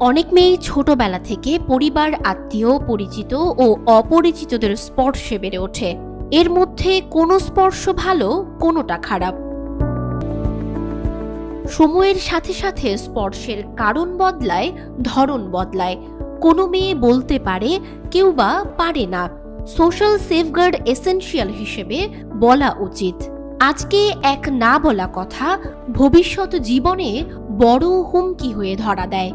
অনেক মেয়ে ছোটবেলা থেকে পরিবার, আত্মীয়, পরিচিত ও অপরিচিতদের স্পর্শে বেড়ে ওঠে। এর মধ্যে কোনো স্পর্শ ভালো, কোনোটা খারাপ। সময়ের সাথে সাথে স্পর্শের কারণ বদলায়, ধরন বদলায়। কোনো মেয়ে বলতে পারে, কেউ বা পারে না। সোশ্যাল সেফগার্ড এসেনশিয়াল হিসেবে বলা উচিত। আজকে এক না বলা কথা ভবিষ্যৎ জীবনে বড় হুমকি হয়ে ধরা দেয়।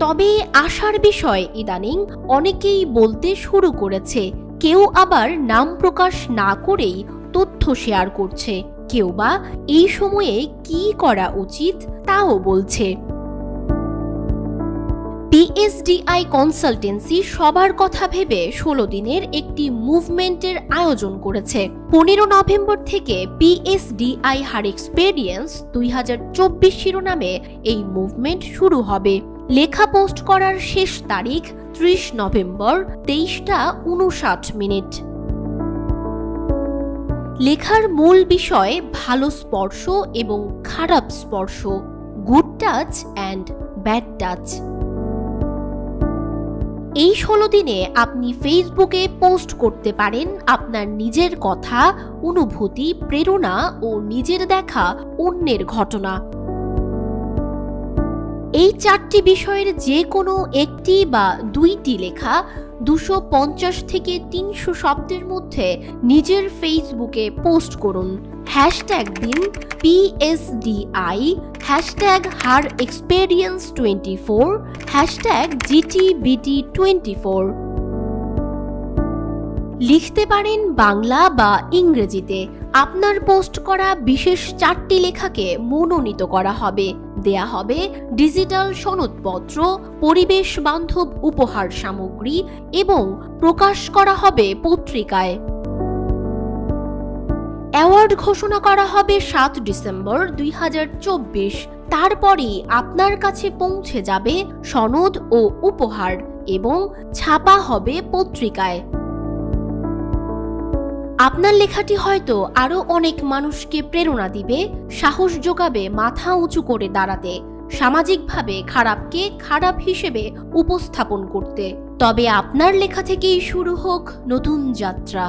তবে আশার বিষয়, ইদানিং অনেকেই বলতে শুরু করেছে। কেউ আবার নাম প্রকাশ না করেই তথ্য শেয়ার করছে। কেউ বা এই সময়ে কি করা উচিত তাও বলছে। পিএসডিআই কনসালটেন্সি সবার কথা ভেবে 16 দিনের একটি মুভমেন্টের আয়োজন করেছে। 15 নভেম্বর থেকে পিএসডিআই হার এক্সপেরিয়েন্স 2024 শিরোনামে এই মুভমেন্ট শুরু হবে। লেখা পোস্ট করার শেষ তারিখ 30 নভেম্বর 23:59। লেখার মূল বিষয় ভালো স্পর্শ এবং খারাপ স্পর্শ, good touch and bad touch. এই 16 দিনে আপনি ফেসবুকে পোস্ট করতে পারেন আপনার নিজের কথা, অনুভূতি, প্রেরণা ও নিজের দেখা অন্যের ঘটনা। এই 4টি বিষয়ের যে কোনো একটি বা 2টি লেখা 250 থেকে 300 শব্দের মধ্যে নিজের ফেসবুকে পোস্ট করুন। হ্যাশট্যাগ দিন PSDI, হ্যাশট্যাগ হার এক্সপেরিয়েন্স 24, হ্যাশট্যাগ GTBT24। লিখতে পারেন বাংলা বা ইংরেজিতে। আপনার পোস্ট করা বিশেষ 4টি লেখাকে মনোনীত করা হবে। দেয়া হবে ডিজিটাল সনদপত্র, পরিবেশ বান্ধব উপহার সামগ্রী এবং প্রকাশ করা হবে পত্রিকায়। অ্যাওয়ার্ড ঘোষণা করা হবে 7 ডিসেম্বর 2024। তারপরেই আপনার কাছে পৌঁছে যাবে সনদ ও উপহার এবং ছাপা হবে পত্রিকায়। আপনার লেখাটি হয়তো আরো অনেক মানুষকে প্রেরণা দিবে, সাহস যোগাবে মাথা উঁচু করে দাঁড়াতে, সামাজিকভাবে খারাপকে খারাপ হিসেবে উপস্থাপন করতে। তবে আপনার লেখা থেকেই শুরু হোক নতুন যাত্রা।